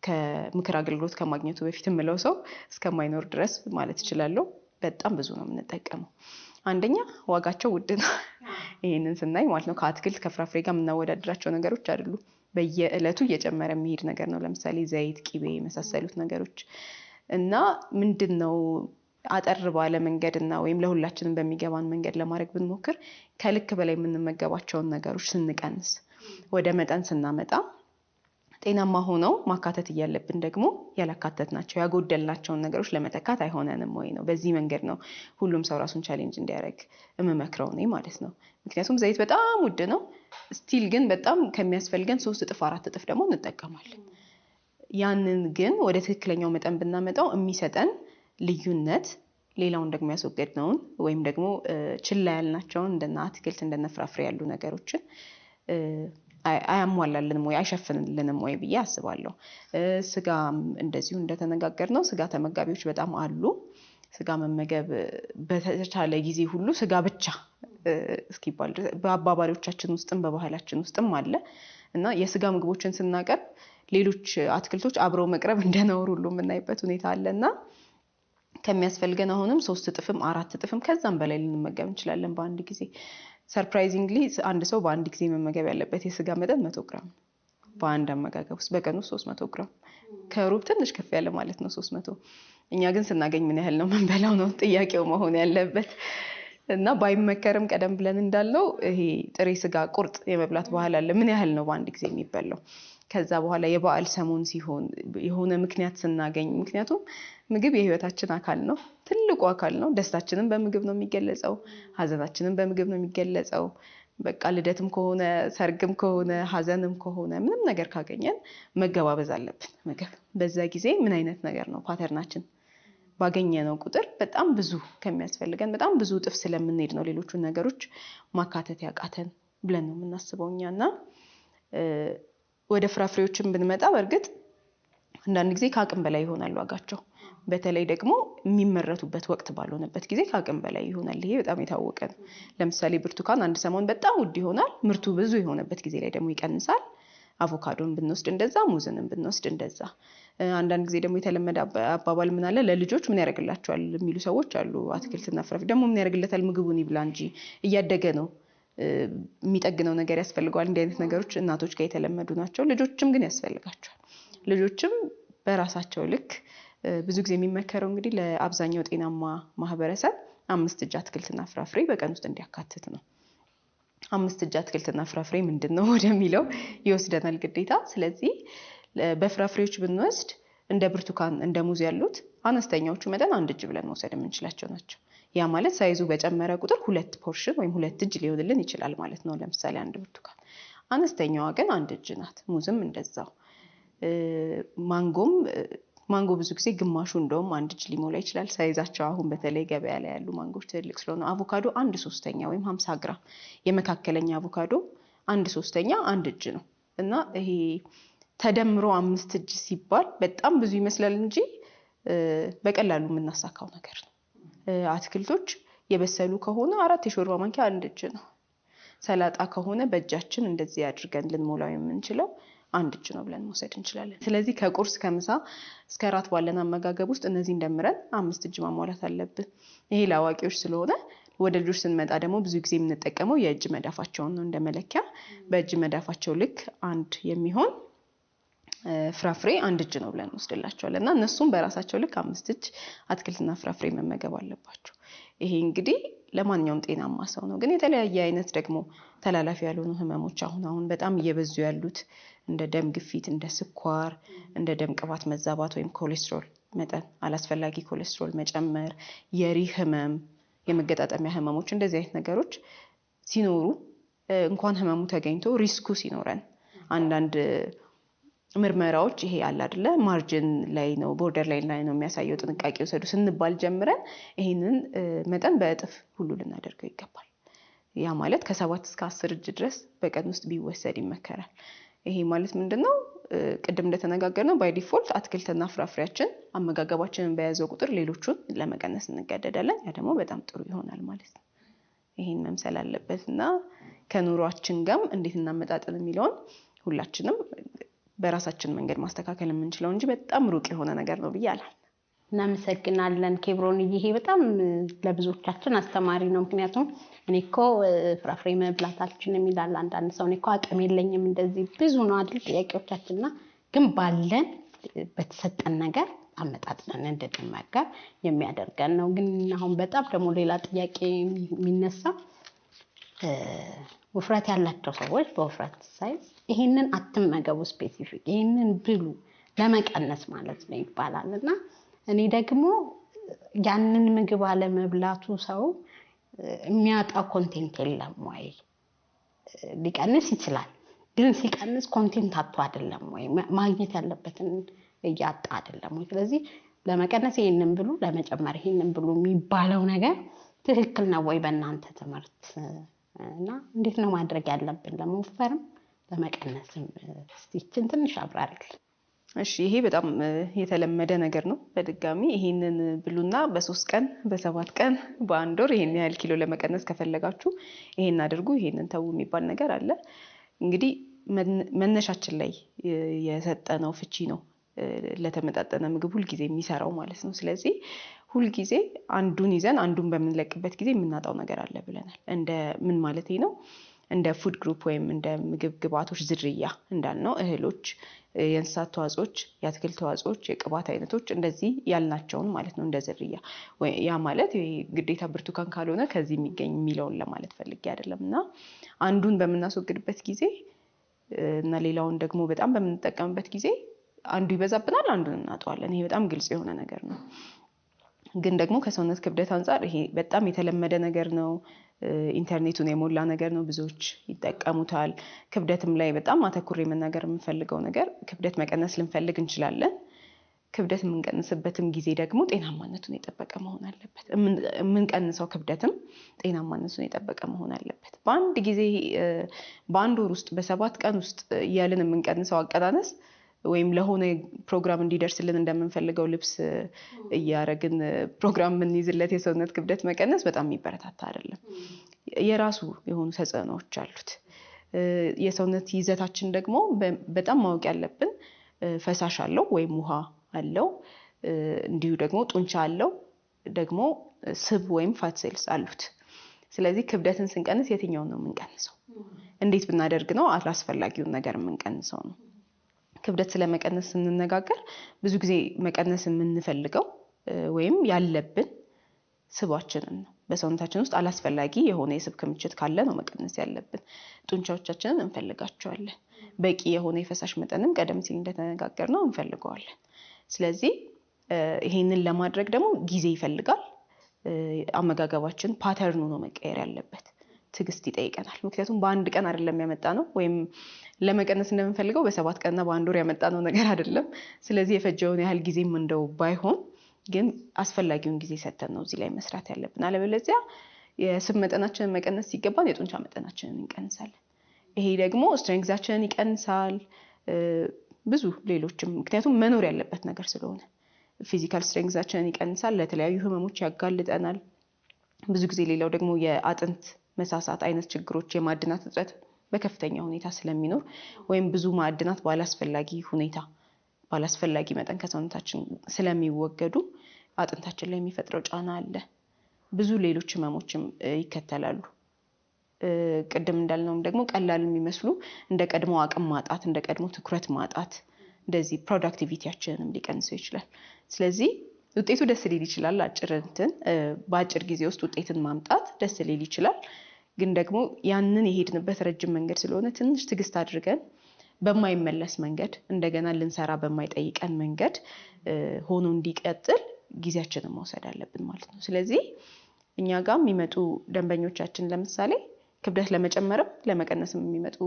ከምክር አገልግሎት ከማግኘቱ በፊት የምለው ሰው እስከማይኖር ድረስ ማለት እችላለሁ። በጣም ብዙ ነው የምንጠቀመው። አንደኛ ዋጋቸው ውድ ነው። ይሄንን ስናይ ማለት ነው ከአትክልት ከፍራፍሬ ጋር የምናወዳድራቸው ነገሮች አይደሉም። በየዕለቱ እየጨመረ የሚሄድ ነገር ነው። ለምሳሌ ዘይት፣ ቂቤ የመሳሰሉት ነገሮች እና ምንድነው አጠር ባለ መንገድና ወይም ለሁላችንም በሚገባን መንገድ ለማድረግ ብንሞክር ከልክ በላይ የምንመገባቸውን ነገሮች ስንቀንስ ወደ መጠን ስናመጣ ጤናማ ሆነው ማካተት እያለብን ደግሞ ያላካተትናቸው ያጎደልናቸውን ነገሮች ለመተካት አይሆነንም ወይ ነው። በዚህ መንገድ ነው ሁሉም ሰው ራሱን ቻሌንጅ እንዲያደርግ የምመክረው እኔ ማለት ነው። ምክንያቱም ዘይት በጣም ውድ ነው። ስቲል ግን በጣም ከሚያስፈልገን 3 እጥፍ 4 እጥፍ ደግሞ እንጠቀማለን። ያንን ግን ወደ ትክክለኛው መጠን ብናመጣው የሚሰጠን ልዩነት ሌላውን ደግሞ ያስወገድነውን ወይም ደግሞ ችላ ያልናቸውን እንደነ አትክልት እንደነ ፍራፍሬ ያሉ ነገሮችን አያሟላልንም ወይ አይሸፍንልንም ወይ ብዬ አስባለሁ። ስጋም እንደዚሁ እንደተነጋገርነው ስጋ ተመጋቢዎች በጣም አሉ። ስጋ መመገብ በተቻለ ጊዜ ሁሉ ስጋ ብቻ እስኪባል ድረስ በአባባሪዎቻችን ውስጥም በባህላችን ውስጥም አለ እና የስጋ ምግቦችን ስናቀርብ ሌሎች አትክልቶች አብረው መቅረብ እንደነውር ሁሉ የምናይበት ሁኔታ አለና ከሚያስፈልገን አሁንም 3 እጥፍም 4 እጥፍም ከዛም በላይ ልንመገብ እንችላለን በአንድ ጊዜ። ሰርፕራይዚንግሊ አንድ ሰው በአንድ ጊዜ መመገብ ያለበት የስጋ መጠን 100 ግራም በአንድ አመጋገብ ውስጥ በቀን ውስጥ 300 ግራም ከሩብ ትንሽ ከፍ ያለ ማለት ነው 300። እኛ ግን ስናገኝ ምን ያህል ነው የምንበላው ነው ጥያቄው መሆን ያለበት። እና ባይመከርም ቀደም ብለን እንዳልነው ይሄ ጥሬ ስጋ ቁርጥ የመብላት ባህል አለ። ምን ያህል ነው በአንድ ጊዜ የሚበላው? ከዛ በኋላ የበዓል ሰሞን ሲሆን የሆነ ምክንያት ስናገኝ፣ ምክንያቱም ምግብ የህይወታችን አካል ነው፣ ትልቁ አካል ነው። ደስታችንን በምግብ ነው የሚገለጸው፣ ሀዘናችንን በምግብ ነው የሚገለጸው። በቃ ልደትም ከሆነ ሰርግም ከሆነ ሀዘንም ከሆነ ምንም ነገር ካገኘን መገባበዝ አለብን ምግብ። በዛ ጊዜ ምን አይነት ነገር ነው ፓተርናችን? ባገኘነው ቁጥር በጣም ብዙ ከሚያስፈልገን በጣም ብዙ እጥፍ ስለምንሄድ ነው ሌሎቹን ነገሮች ማካተት ያቃተን ብለን ነው የምናስበው እኛና ወደ ፍራፍሬዎችን ብንመጣ በእርግጥ አንዳንድ ጊዜ ከአቅም በላይ ይሆናል ዋጋቸው። በተለይ ደግሞ የሚመረቱበት ወቅት ባልሆነበት ጊዜ ከአቅም በላይ ይሆናል። ይሄ በጣም የታወቀ ነው። ለምሳሌ ብርቱካን አንድ ሰሞን በጣም ውድ ይሆናል፣ ምርቱ ብዙ የሆነበት ጊዜ ላይ ደግሞ ይቀንሳል። አቮካዶን ብንወስድ እንደዛ፣ ሙዝንም ብንወስድ እንደዛ። አንዳንድ ጊዜ ደግሞ የተለመደ አባባል ምን አለ፣ ለልጆች ምን ያደርግላቸዋል የሚሉ ሰዎች አሉ። አትክልትና ፍራፍሬ ደግሞ ምን ያደርግለታል? ምግቡን ይብላ እንጂ እያደገ ነው፣ የሚጠግነው ነገር ያስፈልገዋል። እንዲህ አይነት ነገሮች እናቶች ጋር የተለመዱ ናቸው። ልጆችም ግን ያስፈልጋቸዋል። ልጆችም በራሳቸው ልክ ብዙ ጊዜ የሚመከረው እንግዲህ ለአብዛኛው ጤናማ ማህበረሰብ 5 እጅ አትክልትና ፍራፍሬ በቀን ውስጥ እንዲያካትት ነው። 5 እጅ አትክልትና ፍራፍሬ ምንድነው ወደሚለው ይወስደናል ግዴታ። ስለዚህ በፍራፍሬዎች ብንወስድ እንደ ብርቱካን እንደ ሙዝ ያሉት አነስተኛዎቹ መጠን 1 እጅ ብለን መውሰድ የምንችላቸው ናቸው። ያ ማለት ሳይዙ በጨመረ ቁጥር 2 ፖርሽን ወይም 2 እጅ ሊሆንልን ይችላል ማለት ነው። ለምሳሌ አንድ ብርቱካን አነስተኛዋ ግን 1 እጅ ናት። ሙዝም እንደዛው። ማንጎ ብዙ ጊዜ ግማሹ እንደውም 1 እጅ ሊሞላ ይችላል ሳይዛቸው። አሁን በተለይ ገበያ ላይ ያሉ ማንጎች ትልቅ ስለሆነ አቮካዶ 1/3 ወይም 50 ግራም፣ የመካከለኛ አቮካዶ 1/3 1 እጅ ነው። እና ይሄ ተደምሮ 5 እጅ ሲባል በጣም ብዙ ይመስላል እንጂ በቀላሉ የምናሳካው ነገር ነው። አትክልቶች የበሰሉ ከሆነ 4 የሾርባ ማንኪያ 1 እጅ ነው። ሰላጣ ከሆነ በእጃችን እንደዚህ አድርገን ልንሞላው የምንችለው 1 እጅ ነው ብለን መውሰድ እንችላለን። ስለዚህ ከቁርስ ከምሳ እስከ እራት ባለን አመጋገብ ውስጥ እነዚህን ደምረን 5 እጅ ማሟላት አለብን። ይሄ ለአዋቂዎች ስለሆነ ወደ ልጆች ስንመጣ ደግሞ ብዙ ጊዜ የምንጠቀመው የእጅ መዳፋቸውን ነው እንደ መለኪያ። በእጅ መዳፋቸው ልክ አንድ የሚሆን ፍራፍሬ 1 እጅ ነው ብለን እንወስድላቸዋለን እና እነሱም በራሳቸው ልክ 5 እጅ አትክልትና ፍራፍሬ መመገብ አለባቸው። ይሄ እንግዲህ ለማንኛውም ጤናማ ሰው ነው። ግን የተለያየ አይነት ደግሞ ተላላፊ ያልሆኑ ህመሞች አሁን በጣም እየበዙ ያሉት እንደ ደም ግፊት፣ እንደ ስኳር፣ እንደ ደም ቅባት መዛባት ወይም ኮሌስትሮል መጠን አላስፈላጊ ኮሌስትሮል መጨመር፣ የሪህ ህመም፣ የመገጣጠሚያ ህመሞች እንደዚህ አይነት ነገሮች ሲኖሩ እንኳን ህመሙ ተገኝቶ ሪስኩ ሲኖረን አንዳንድ ምርመራዎች ይሄ አለ አይደለ ማርጂን ላይ ነው ቦርደር ላይ ነው የሚያሳየው ጥንቃቄ ወሰዱ ስንባል ጀምረን ይሄንን መጠን በእጥፍ ሁሉ ልናደርገው ይገባል። ያ ማለት ከ7 እስከ 10 እጅ ድረስ በቀን ውስጥ ቢወሰድ ይመከራል። ይሄ ማለት ምንድነው? ቅድም እንደተነጋገርነው ባይ ዲፎልት አትክልትና ፍራፍሬያችን አመጋገባችንን በያዘው ቁጥር ሌሎቹን ለመቀነስ እንገደዳለን። ያ ደግሞ በጣም ጥሩ ይሆናል ማለት ነው። ይሄን መምሰል አለበትና ከኑሯችን ጋር እንዴት እናመጣጥን የሚለውን ሁላችንም በራሳችን መንገድ ማስተካከል የምንችለው እንጂ በጣም ሩቅ የሆነ ነገር ነው ብዬ አላምንም። እናመሰግናለን ኬብሮን። ይሄ በጣም ለብዙዎቻችን አስተማሪ ነው። ምክንያቱም እኔ እኮ ፍራፍሬ መብላት አልችልም ይላል አንዳንድ ሰው። እኔ እኮ አቅም የለኝም እንደዚህ ብዙ ነው አይደል ጥያቄዎቻችንና ግን ባለን በተሰጠን ነገር አመጣጥነን እንድንመገብ የሚያደርገን ነው። ግን አሁን በጣም ደግሞ ሌላ ጥያቄ የሚነሳ ውፍረት ያላቸው ሰዎች በውፍረት ሳይዝ ይሄንን አትመገቡ ስፔሲፊክ ይሄንን ብሉ ለመቀነስ ማለት ነው ይባላልና እኔ ደግሞ ያንን ምግብ አለ መብላቱ ሰው የሚያጣው ኮንቴንት የለም ወይ? ሊቀንስ ይችላል፣ ግን ሲቀንስ ኮንቴንት አጥቶ አይደለም ወይ? ማግኘት ያለበትን እያጣ አይደለም ወይ? ስለዚህ ለመቀነስ ይሄንን ብሉ ለመጨመር ይሄንን ብሉ የሚባለው ነገር ትክክል ነው ወይ በእናንተ ትምህርት? እና እንዴት ነው ማድረግ ያለብን ለመወፈርም ለመቀነስም? እስቲ እቺን ትንሽ አብራሪልኝ። እሺ፣ ይሄ በጣም የተለመደ ነገር ነው። በድጋሚ ይሄንን ብሉና በ3 ቀን በ7 ቀን በ1 ወር ይሄን ያህል ኪሎ ለመቀነስ ከፈለጋችሁ ይሄን አድርጉ ይሄንን ተው የሚባል ነገር አለ። እንግዲህ መነሻችን ላይ የሰጠነው ፍቺ ነው ለተመጣጠነ ምግብ ሁልጊዜ የሚሰራው ማለት ነው። ስለዚህ ሁልጊዜ አንዱን ይዘን አንዱን በምንለቅበት ጊዜ የምናጣው ነገር አለ ብለናል። እንደ ምን ማለት ነው? እንደ ፉድ ግሩፕ ወይም እንደ ምግብ ግብዓቶች ዝርያ እንዳልነው እህሎች፣ የእንስሳት ተዋጽኦች፣ የአትክልት ተዋጽኦች፣ የቅባት አይነቶች እንደዚህ ያልናቸውን ማለት ነው እንደ ዝርያ። ያ ማለት ግዴታ ብርቱካን ካልሆነ ከዚህ የሚገኝ የሚለውን ለማለት ፈልጌ አይደለም። እና አንዱን በምናስወግድበት ጊዜ እና ሌላውን ደግሞ በጣም በምንጠቀምበት ጊዜ አንዱ ይበዛብናል፣ አንዱን እናጠዋለን። ይሄ በጣም ግልጽ የሆነ ነገር ነው። ግን ደግሞ ከሰውነት ክብደት አንፃር ይሄ በጣም የተለመደ ነገር ነው። ኢንተርኔቱን የሞላ ነገር ነው። ብዙዎች ይጠቀሙታል። ክብደትም ላይ በጣም አተኩሬ መናገር የምፈልገው ነገር ክብደት መቀነስ ልንፈልግ እንችላለን። ክብደት የምንቀንስበትም ጊዜ ደግሞ ጤናማነቱን የጠበቀ መሆን አለበት። የምንቀንሰው ክብደትም ጤናማነቱን የጠበቀ መሆን አለበት። በአንድ ጊዜ በአንድ ወር ውስጥ በ7 ቀን ውስጥ እያልን የምንቀንሰው አቀናነስ ወይም ለሆነ ፕሮግራም እንዲደርስልን እንደምንፈልገው ልብስ እያረግን ፕሮግራም የምንይዝለት የሰውነት ክብደት መቀነስ በጣም የሚበረታታ አይደለም። የራሱ የሆኑ ተጽዕኖዎች አሉት። የሰውነት ይዘታችን ደግሞ በጣም ማወቅ ያለብን ፈሳሽ አለው ወይም ውሃ አለው፣ እንዲሁ ደግሞ ጡንቻ አለው፣ ደግሞ ስብ ወይም ፋት ሴልስ አሉት። ስለዚህ ክብደትን ስንቀንስ የትኛውን ነው የምንቀንሰው? እንዴት ብናደርግ ነው አላስፈላጊውን ነገር የምንቀንሰው ነው? ክብደት ስለመቀነስ ስንነጋገር ብዙ ጊዜ መቀነስ የምንፈልገው ወይም ያለብን ስባችንን ነው። በሰውነታችን ውስጥ አላስፈላጊ የሆነ የስብ ክምችት ካለ ነው መቀነስ ያለብን። ጡንቻዎቻችንን እንፈልጋቸዋለን። በቂ የሆነ የፈሳሽ መጠንም ቀደም ሲል እንደተነጋገርነው እንፈልገዋለን። ስለዚህ ይሄንን ለማድረግ ደግሞ ጊዜ ይፈልጋል። አመጋገባችን ፓተርኑ ነው መቀየር ያለበት። ትዕግስት ይጠይቀናል። ምክንያቱም በአንድ ቀን አይደለም ያመጣነው ወይም ለመቀነስ እንደምንፈልገው በ7 ቀንና በ1 ወር ያመጣነው ነገር አይደለም። ስለዚህ የፈጀውን ያህል ጊዜም እንደው ባይሆን ግን አስፈላጊውን ጊዜ ሰጥተን ነው እዚህ ላይ መስራት ያለብን። አለበለዚያ የስብ መጠናችንን መቀነስ ሲገባን የጡንቻ መጠናችንን እንቀንሳለን። ይሄ ደግሞ ስትሬንግዛችንን ይቀንሳል፣ ብዙ ሌሎችም ምክንያቱም መኖር ያለበት ነገር ስለሆነ ፊዚካል ስትሬንግዛችንን ይቀንሳል፣ ለተለያዩ ህመሞች ያጋልጠናል። ብዙ ጊዜ ሌላው ደግሞ የአጥንት መሳሳት አይነት ችግሮች፣ የማዕድናት እጥረት በከፍተኛ ሁኔታ ስለሚኖር ወይም ብዙ ማዕድናት ባላስፈላጊ መጠን ከሰውነታችን ስለሚወገዱ አጥንታችን ላይ የሚፈጥረው ጫና አለ። ብዙ ሌሎች ህመሞችም ይከተላሉ። ቅድም እንዳልነውም ደግሞ ቀላል የሚመስሉ እንደ ቀድሞ አቅም ማጣት፣ እንደ ቀድሞ ትኩረት ማጣት፣ እንደዚህ ፕሮዳክቲቪቲያችንንም ሊቀንሰው ይችላል። ስለዚህ ውጤቱ ደስ ሊል ይችላል። በአጭር ጊዜ ውስጥ ውጤትን ማምጣት ደስ ሊል ይችላል። ግን ደግሞ ያንን የሄድንበት ረጅም መንገድ ስለሆነ ትንሽ ትዕግስት አድርገን በማይመለስ መንገድ እንደገና ልንሰራ በማይጠይቀን መንገድ ሆኖ እንዲቀጥል ጊዜያችንን መውሰድ አለብን ማለት ነው። ስለዚህ እኛ ጋር የሚመጡ ደንበኞቻችን ለምሳሌ ክብደት ለመጨመርም ለመቀነስም የሚመጡ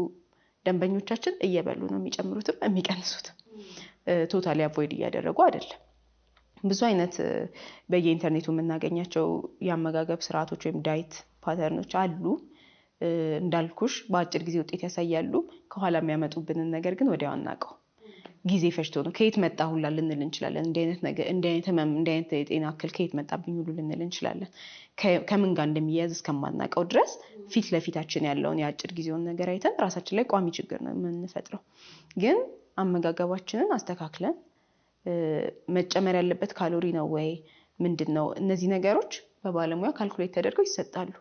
ደንበኞቻችን እየበሉ ነው የሚጨምሩትም የሚቀንሱትም። ቶታሊ አቮይድ እያደረጉ አይደለም። ብዙ አይነት በየኢንተርኔቱ የምናገኛቸው የአመጋገብ ስርዓቶች ወይም ዳይት ፓተርኖች አሉ። እንዳልኩሽ በአጭር ጊዜ ውጤት ያሳያሉ። ከኋላ የሚያመጡብንን ነገር ግን ወዲያው አናውቀው። ጊዜ ፈጅቶ ነው ከየት መጣ ሁላ ልንል እንችላለን። እንዲህ አይነት ህመም፣ እንዲህ አይነት የጤና እክል ከየት መጣብኝ ሁሉ ልንል እንችላለን። ከምን ጋር እንደሚያያዝ እስከማናውቀው ድረስ ፊት ለፊታችን ያለውን የአጭር ጊዜውን ነገር አይተን ራሳችን ላይ ቋሚ ችግር ነው የምንፈጥረው። ግን አመጋገባችንን አስተካክለን መጨመር ያለበት ካሎሪ ነው ወይ ምንድን ነው፣ እነዚህ ነገሮች በባለሙያ ካልኩሌት ተደርገው ይሰጣሉ።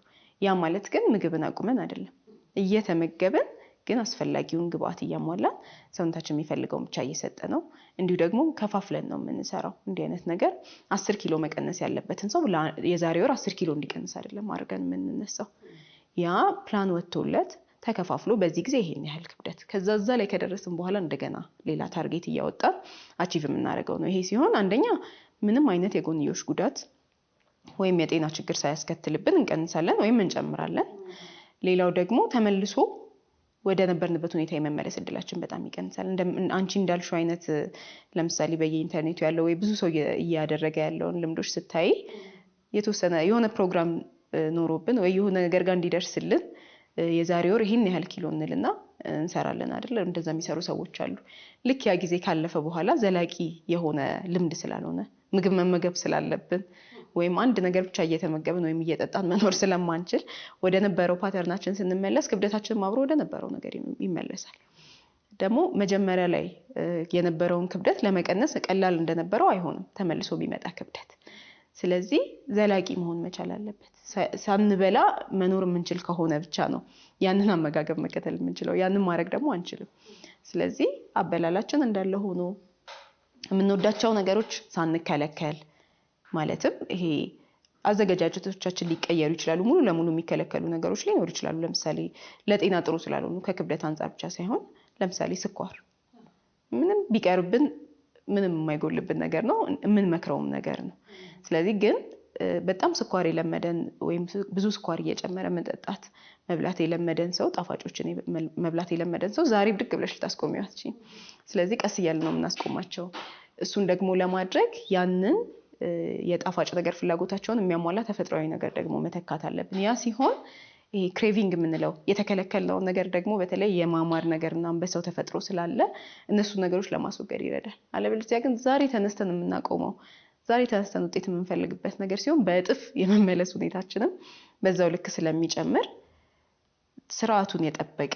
ያ ማለት ግን ምግብን አቁመን አይደለም፣ እየተመገብን ግን አስፈላጊውን ግብአት እያሟላን ሰውነታችን የሚፈልገውን ብቻ እየሰጠ ነው። እንዲሁ ደግሞ ከፋፍለን ነው የምንሰራው። እንዲህ አይነት ነገር 10 ኪሎ መቀነስ ያለበትን ሰው የዛሬ ወር 10 ኪሎ እንዲቀንስ አይደለም አድርገን የምንነሳው። ያ ፕላን ወጥቶለት ተከፋፍሎ በዚህ ጊዜ ይሄን ያህል ክብደት ከዛ ላይ ከደረስን በኋላ እንደገና ሌላ ታርጌት እያወጣን አቺቭ የምናደርገው ነው። ይሄ ሲሆን አንደኛ ምንም አይነት የጎንዮሽ ጉዳት ወይም የጤና ችግር ሳያስከትልብን እንቀንሳለን ወይም እንጨምራለን። ሌላው ደግሞ ተመልሶ ወደ ነበርንበት ሁኔታ የመመለስ እድላችን በጣም ይቀንሳል። አንቺ እንዳልሽው አይነት ለምሳሌ በየኢንተርኔቱ ያለው ወይ ብዙ ሰው እያደረገ ያለውን ልምዶች ስታይ የተወሰነ የሆነ ፕሮግራም ኖሮብን ወይ የሆነ ነገር ጋር እንዲደርስልን የዛሬ ወር ይሄን ያህል ኪሎ እንልና እንሰራለን አይደል? እንደዛ የሚሰሩ ሰዎች አሉ። ልክ ያ ጊዜ ካለፈ በኋላ ዘላቂ የሆነ ልምድ ስላልሆነ ምግብ መመገብ ስላለብን ወይም አንድ ነገር ብቻ እየተመገብን ወይም እየጠጣን መኖር ስለማንችል ወደ ነበረው ፓተርናችን ስንመለስ ክብደታችን አብሮ ወደ ነበረው ነገር ይመለሳል። ደግሞ መጀመሪያ ላይ የነበረውን ክብደት ለመቀነስ ቀላል እንደነበረው አይሆንም ተመልሶ ቢመጣ ክብደት። ስለዚህ ዘላቂ መሆን መቻል አለበት። ሳንበላ መኖር የምንችል ከሆነ ብቻ ነው ያንን አመጋገብ መከተል የምንችለው። ያንን ማድረግ ደግሞ አንችልም። ስለዚህ አበላላችን እንዳለ ሆኖ የምንወዳቸው ነገሮች ሳንከለከል፣ ማለትም ይሄ አዘገጃጀቶቻችን ሊቀየሩ ይችላሉ። ሙሉ ለሙሉ የሚከለከሉ ነገሮች ሊኖሩ ይችላሉ። ለምሳሌ ለጤና ጥሩ ስላልሆኑ ከክብደት አንጻር ብቻ ሳይሆን ለምሳሌ ስኳር ምንም ቢቀርብን ምንም የማይጎልብን ነገር ነው፣ የምንመክረውም ነገር ነው። ስለዚህ ግን በጣም ስኳር የለመደን ወይም ብዙ ስኳር እየጨመረ መጠጣት መብላት የለመደን ሰው፣ ጣፋጮችን መብላት የለመደን ሰው ዛሬ ብድግ ብለሽ ልታስቆሚው አትችይም። ስለዚህ ቀስ እያለ ነው የምናስቆማቸው። እሱን ደግሞ ለማድረግ ያንን የጣፋጭ ነገር ፍላጎታቸውን የሚያሟላ ተፈጥሯዊ ነገር ደግሞ መተካት አለብን። ያ ሲሆን ይሄ ክሬቪንግ የምንለው የተከለከልነውን ነገር ደግሞ በተለይ የማማር ነገርና በሰው ተፈጥሮ ስላለ እነሱ ነገሮች ለማስወገድ ይረዳል። አለበለዚያ ግን ዛሬ ተነስተን የምናቆመው ዛሬ ተነስተን ውጤት የምንፈልግበት ነገር ሲሆን በእጥፍ የመመለስ ሁኔታችንም በዛው ልክ ስለሚጨምር ስርዓቱን የጠበቀ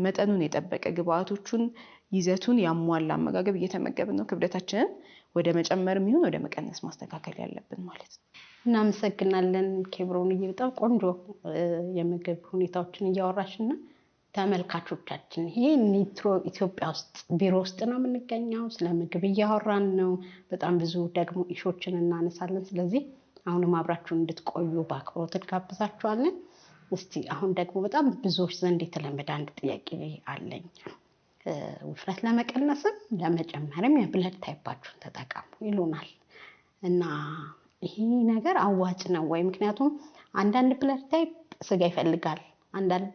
መጠኑን የጠበቀ ግብአቶቹን ይዘቱን ያሟላ አመጋገብ እየተመገብን ነው ክብደታችንን ወደ መጨመርም ይሁን ወደ መቀነስ ማስተካከል ያለብን ማለት ነው። እናመሰግናለን ኬብሮን። በጣም ቆንጆ የምግብ ሁኔታዎችን እያወራሽና ተመልካቾቻችን ይሄ ኒትሮ ኢትዮጵያ ውስጥ ቢሮ ውስጥ ነው የምንገኘው። ስለ ምግብ እያወራን ነው። በጣም ብዙ ደግሞ ኢሾችን እናነሳለን። ስለዚህ አሁንም አብራችሁን እንድትቆዩ በአክብሮት እንጋብዛችኋለን። እስቲ አሁን ደግሞ በጣም ብዙዎች ዘንድ የተለመደ አንድ ጥያቄ አለኝ። ውፍረት ለመቀነስም ለመጨመርም የብለድ ታይፓችሁን ተጠቀሙ ይሉናል እና ይሄ ነገር አዋጭ ነው ወይ? ምክንያቱም አንዳንድ ብለድ ታይፕ ስጋ ይፈልጋል፣ አንዳንድ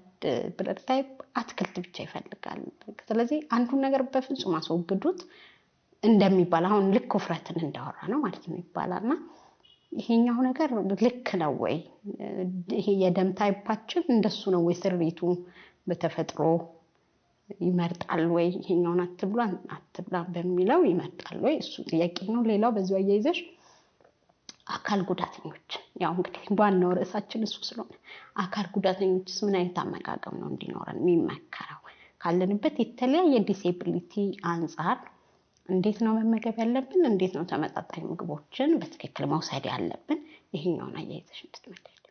ብለድ ታይፕ አትክልት ብቻ ይፈልጋል። ስለዚህ አንዱን ነገር በፍጹም አስወግዱት እንደሚባል አሁን ልክ ውፍረትን እንዳወራ ነው ማለት ነው ይባላልና ይሄኛው ነገር ልክ ነው ወይ? ይሄ የደም ታይፓችን እንደሱ ነው ወይ? ስሪቱ በተፈጥሮ ይመርጣል ወይ? ይሄኛውን አትብላ በሚለው ይመርጣል ወይ? እሱ ጥያቄ ነው። ሌላው በዚሁ አያይዘሽ አካል ጉዳተኞች ያው እንግዲህ ዋናው ርዕሳችን እሱ ስለሆነ አካል ጉዳተኞችስ ምን አይነት አመጋገብ ነው እንዲኖረን የሚመከረው? ካለንበት የተለያየ ዲሴቢሊቲ አንፃር እንዴት ነው መመገብ ያለብን? እንዴት ነው ተመጣጣኝ ምግቦችን በትክክል መውሰድ ያለብን? ይሄኛውን አያይዘሽ እንድትመለከቱ